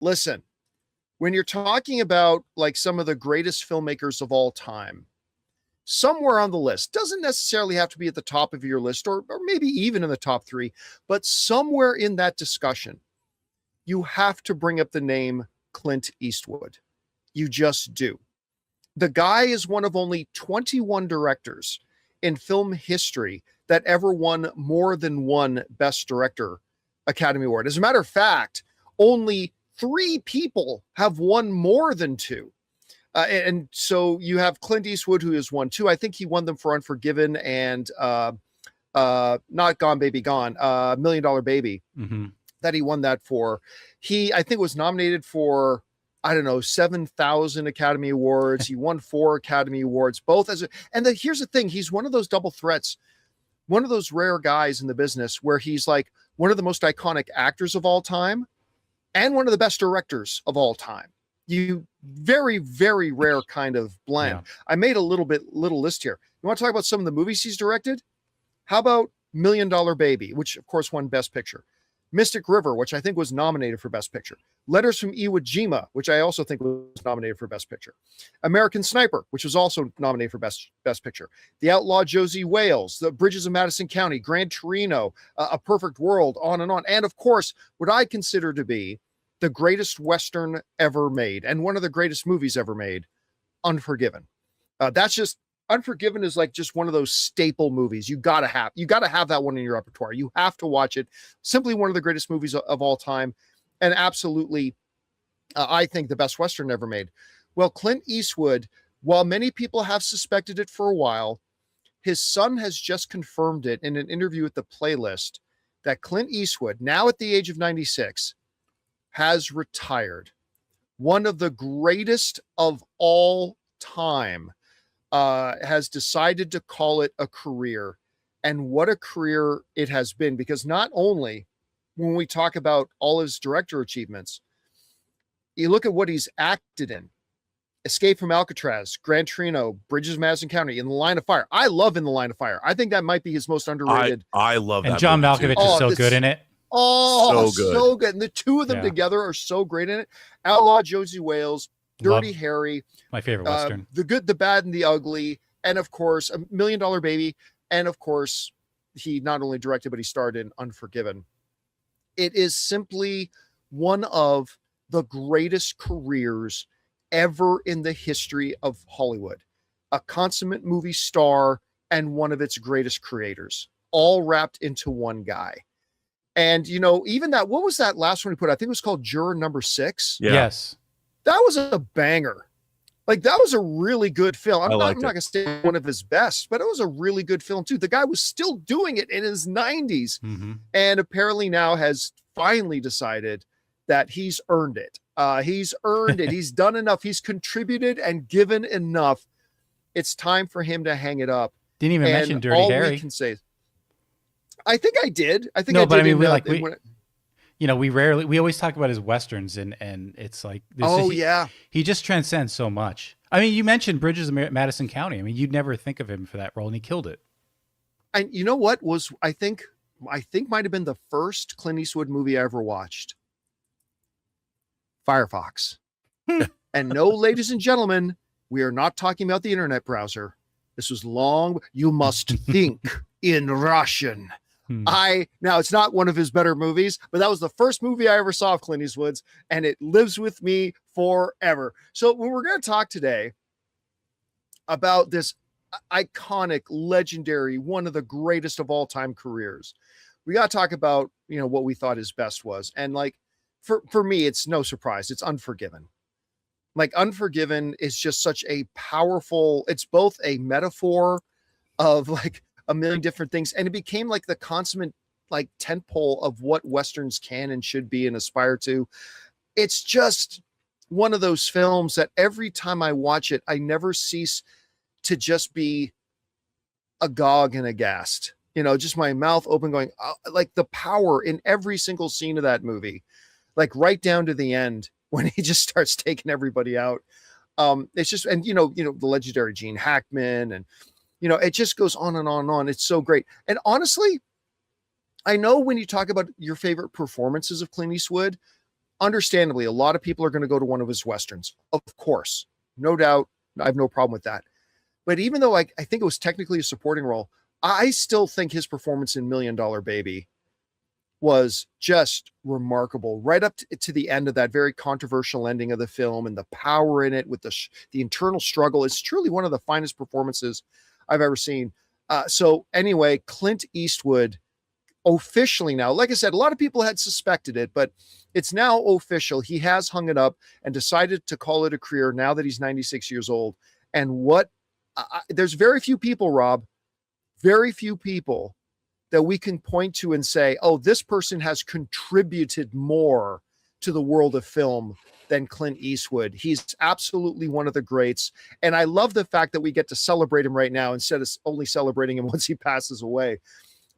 listen, when you're talking about like some of the greatest filmmakers of all time, somewhere on the list, doesn't necessarily have to be at the top of your list or maybe even in the top three, but somewhere in that discussion, you have to bring up the name Clint Eastwood. You just do. The guy is one of only 21 directors in film history that ever won more than one Best Director Academy Award. As a matter of fact, only 3 people have won more than 2. And so you have Clint Eastwood, who has won 2. I think he won them for Unforgiven and not Gone Baby Gone, $1 Million Baby, that he won that for. He, I think, was nominated for, I don't know, 7,000 Academy Awards. He won 4 Academy Awards, both as a, and here's the thing. He's one of those double threats, one of those rare guys in the business where he's like one of the most iconic actors of all time and one of the best directors of all time. You very, very rare kind of blend. Yeah. I made a little list here. You want to talk about some of the movies he's directed? How about $1 Million Baby, which of course won Best Picture. Mystic River, which I think was nominated for Best Picture. Letters from Iwo Jima, which I also think was nominated for Best Picture. American Sniper, which was also nominated for Best Picture. The Outlaw Josie Wales, The Bridges of Madison County, Gran Torino, A Perfect World, on and on. And of course, what I consider to be the greatest Western ever made and one of the greatest movies ever made, Unforgiven. Unforgiven is like just one of those staple movies. You gotta have that one in your repertoire. You have to watch it. Simply one of the greatest movies of all time. And absolutely, I think the best Western ever made. Well, Clint Eastwood, while many people have suspected it for a while, his son has just confirmed it in an interview with the Playlist that Clint Eastwood, now at the age of 96, has retired. One of the greatest of all time. Has decided to call it a career, and what a career it has been, because not only when we talk about all his director achievements, you look at what he's acted in: Escape from Alcatraz, Gran Torino, Bridges of Madison County, In the Line of Fire. I love In the Line of Fire. I think that might be his most underrated. I love that. And John Malkovich is so good in it. Oh, so good. And the two of them together are so great in it. Outlaw Josie Wales, Dirty Harry, my favorite Western, The Good, the Bad, and the Ugly, and of course, $1 Million Baby, and of course, he not only directed, but he starred in Unforgiven. It is simply one of the greatest careers ever in the history of Hollywood. A consummate movie star and one of its greatest creators, all wrapped into one guy. And, you know, even that, what was that last one he put? I think it was called Juror Number 6. Yeah. Yes. That was a banger. Like, that was a really good film. I'm not going to say one of his best, but it was a really good film too. The guy was still doing it in his 90s and apparently now has finally decided that he's earned it. He's earned it. He's done enough. He's contributed and given enough. It's time for him to hang it up. Didn't even mention Dirty Harry. All we can say, I think I did. I think no, I but did. I mean, you know, we always talk about his Westerns and it's like, he just transcends so much. I mean, you mentioned Bridges of Madison County. I mean, you'd never think of him for that role, and he killed it. And you know what was, I think might've been the first Clint Eastwood movie I ever watched. Firefox. And no, ladies and gentlemen, we are not talking about the internet browser. This was long. You must think in Russian. Now it's not one of his better movies, but that was the first movie I ever saw of Clint Eastwood's, and it lives with me forever. So when we're going to talk today about this iconic, legendary, one of the greatest of all time careers, we got to talk about, you know, what we thought his best was. And like, for me, it's no surprise. It's Unforgiven. Like, Unforgiven is just such a powerful, it's both a metaphor of like a million different things, and it became like the consummate like tentpole of what Westerns can and should be and aspire to. It's just one of those films that every time I watch it, I never cease to just be agog and aghast, you know, just my mouth open going, like the power in every single scene of that movie, like right down to the end when he just starts taking everybody out. It's just, and you know, the legendary Gene Hackman, and you know, it just goes on and on and on. It's so great. And honestly, I know when you talk about your favorite performances of Clint Eastwood, understandably, a lot of people are going to go to one of his Westerns. Of course, no doubt. I have no problem with that. But even though I think it was technically a supporting role, I still think his performance in $1 Million Baby was just remarkable, right up to the end of that very controversial ending of the film, and the power in it with the internal struggle. It's truly one of the finest performances I've ever seen. So anyway, Clint Eastwood officially now, like I said, a lot of people had suspected it, but it's now official. He has hung it up and decided to call it a career now that he's 96 years old. And there's very few people, Rob, very few people that we can point to and say, oh, this person has contributed more to the world of film than Clint Eastwood. He's absolutely one of the greats. And I love the fact that we get to celebrate him right now instead of only celebrating him once he passes away.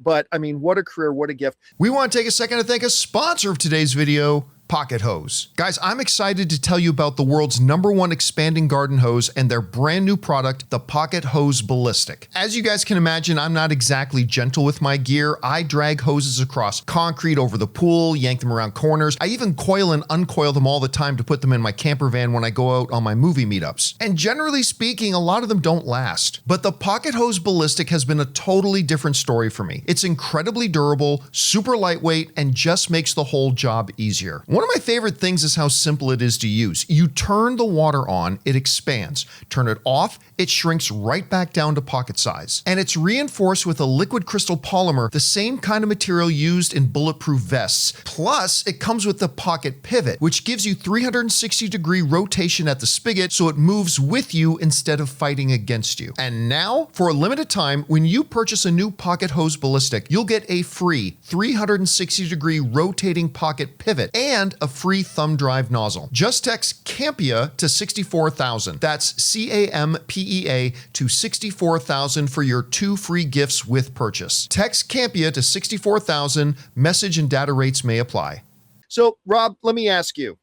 But I mean, what a career, what a gift. We want to take a second to thank a sponsor of today's video, Pocket Hose. Guys, I'm excited to tell you about the world's #1 expanding garden hose and their brand new product, the Pocket Hose Ballistic. As you guys can imagine, I'm not exactly gentle with my gear. I drag hoses across concrete over the pool, yank them around corners. I even coil and uncoil them all the time to put them in my camper van when I go out on my movie meetups. And generally speaking, a lot of them don't last. But the Pocket Hose Ballistic has been a totally different story for me. It's incredibly durable, super lightweight, and just makes the whole job easier. One of my favorite things is how simple it is to use. You turn the water on, it expands. Turn it off, it shrinks right back down to pocket size. And it's reinforced with a liquid crystal polymer, the same kind of material used in bulletproof vests. Plus, it comes with the pocket pivot, which gives you 360-degree rotation at the spigot so it moves with you instead of fighting against you. And now, for a limited time, when you purchase a new Pocket Hose Ballistic, you'll get a free 360-degree rotating pocket pivot and a free thumb drive nozzle. Just text Campea to 64,000. That's CAMPEA to 64,000 for your 2 free gifts with purchase. Text Campea to 64,000. Message and data rates may apply. So, Rob, let me ask you.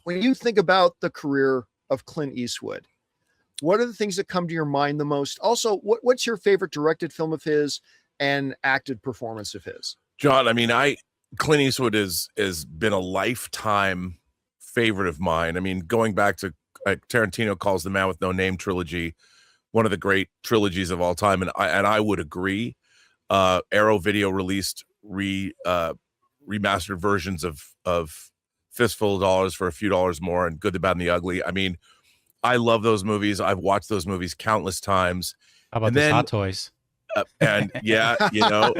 When you think about the career of Clint Eastwood, what are the things that come to your mind the most? Also, what's your favorite directed film of his and acted performance of his? John, I mean, Clint Eastwood has been a lifetime favorite of mine. I mean, going back to Tarantino calls The Man with No Name trilogy one of the great trilogies of all time, and I would agree. Arrow Video released remastered versions of Fistful of Dollars for a few dollars more, and Good, the Bad, and the Ugly. I mean, I love those movies. I've watched those movies countless times. How about the Hot Toys? And yeah, you know.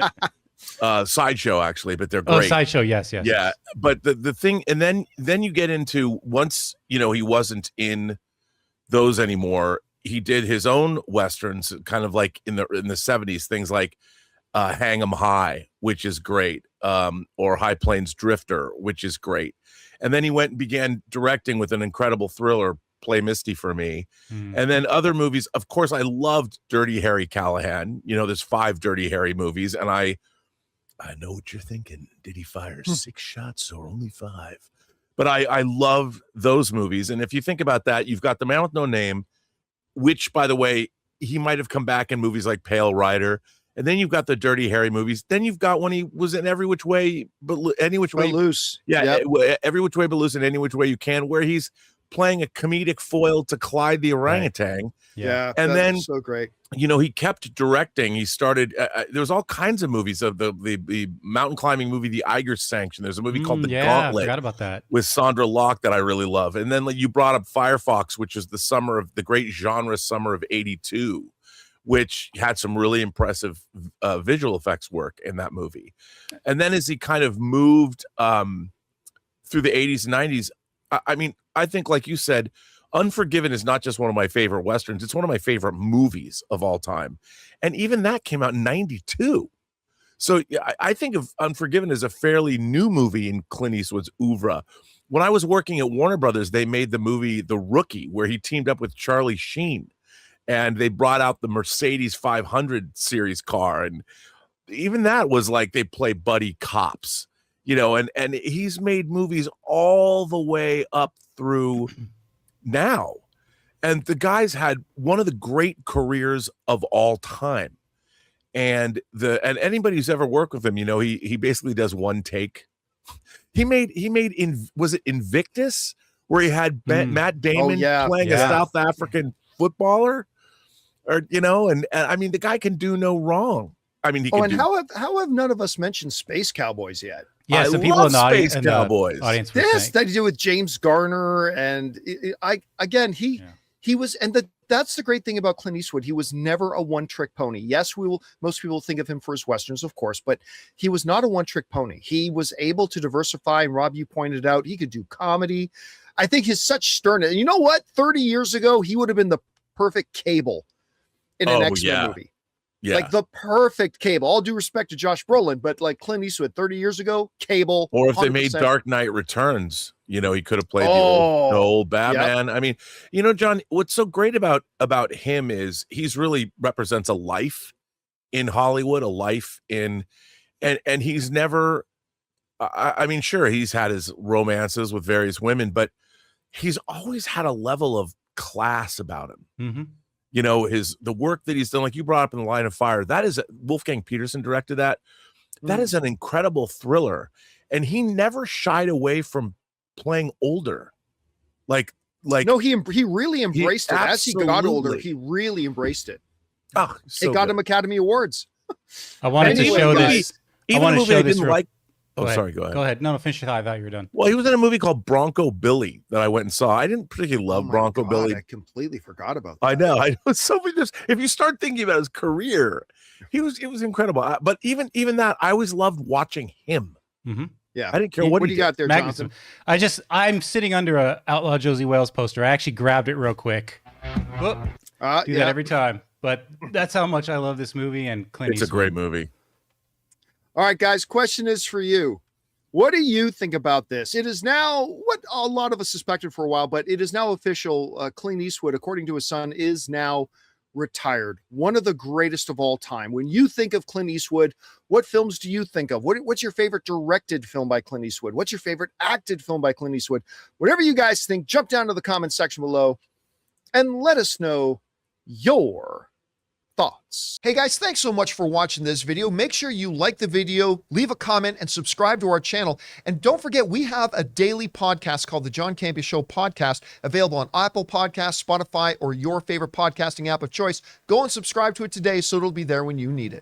Sideshow, actually, but they're great. Oh, Sideshow, yes. Yeah, but the thing, and then you get into, once he wasn't in those anymore, he did his own westerns, kind of like in the 70s, things like Hang 'em High, which is great, or High Plains Drifter, which is great, and then he went and began directing with an incredible thriller, Play Misty for Me. And then other movies. Of course, I loved Dirty Harry Callahan. There's 5 Dirty Harry movies, and I know what you're thinking. Did he fire 6 shots or only 5? But I love those movies. And if you think about that, you've got The Man with No Name, which, by the way, he might have come back in movies like Pale Rider. And then you've got the Dirty Harry movies. Then you've got when he was in Every Which Way, but Any Which Way Loose. Yeah, yep. Every Which Way But Loose and Any Which Way You Can, where he's playing a comedic foil to Clyde the orangutan. Right. Yeah, and then so great. He kept directing. He started. There was all kinds of movies of the mountain climbing movie, The Eiger Sanction. There's a movie called The Gauntlet. I forgot about that, with Sandra Locke that I really love. And then you brought up Firefox, which is the great genre summer of '82, which had some really impressive visual effects work in that movie. And then as he kind of moved through the '80s and '90s, I mean, I think, like you said, Unforgiven is not just one of my favorite Westerns. It's one of my favorite movies of all time. And even that came out in 92. So I think of Unforgiven as a fairly new movie in Clint Eastwood's oeuvre. When I was working at Warner Brothers, they made the movie The Rookie, where he teamed up with Charlie Sheen. And they brought out the Mercedes 500 series car. And even that was like they play buddy cops, and he's made movies all the way up through now. And the guy's had one of the great careers of all time. And anybody who's ever worked with him, he basically does one take was it Invictus, where he had Matt Damon playing a South African footballer, or and I mean, the guy can do no wrong. I mean, how have none of us mentioned Space Cowboys yet? Yeah, I some people in the Space audience, Cowboys. Audience This that to do with James Garner, and he was, and that's the great thing about Clint Eastwood. He was never a one-trick pony. Yes, most people think of him for his westerns, of course, but he was not a one-trick pony. He was able to diversify, and Rob, you pointed out, he could do comedy. I think his such sternness. You know what? 30 years ago, he would have been the perfect Cable in an X-Men movie. Yeah. Like the perfect Cable. All due respect to Josh Brolin, but like Clint Eastwood 30 years ago, Cable. Or if 100%. They made Dark Knight Returns, he could have played the old Batman. Yep. I mean, John, what's so great about him is he's really represents a life in Hollywood, a life in, and he's never, I mean, sure, he's had his romances with various women, but he's always had a level of class about him. Mm-hmm. The work that he's done, like you brought up in The Line of Fire, that is Wolfgang Peterson directed that. That is an incredible thriller. And he never shied away from playing older. No, he really embraced it. As he got older, he really embraced it. Oh, so it got him Academy Awards. I wanted to show this. Even a movie I didn't like. Go sorry, go ahead. Go ahead. No, finish your thought. I thought you were done. Well, he was in a movie called Bronco Billy that I went and saw. I didn't particularly love Bronco Billy. I completely forgot about that. I know. So if you start thinking about his career, it was incredible. But even that, I always loved watching him. Mm-hmm. Yeah, I didn't care what do you got there, Jonathan. I'm sitting under a Outlaw Josie Wales poster. I actually grabbed it real quick. Do that every time. But that's how much I love this movie and Clint Eastwood. It's a great movie. All right, guys, question is for you. What do you think about this? It is now what a lot of us suspected for a while, but it is now official. Clint Eastwood, according to his son, is now retired. One of the greatest of all time. When you think of Clint Eastwood, what films do you think of? What's your favorite directed film by Clint Eastwood? What's your favorite acted film by Clint Eastwood? Whatever you guys think, jump down to the comment section below and let us know your thoughts. Hey guys, thanks so much for watching this video. Make sure you like the video, leave a comment, and subscribe to our channel. And don't forget, we have a daily podcast called the John Campea Show Podcast, available on Apple Podcasts, Spotify, or your favorite podcasting app of choice. Go and subscribe to it today so it'll be there when you need it.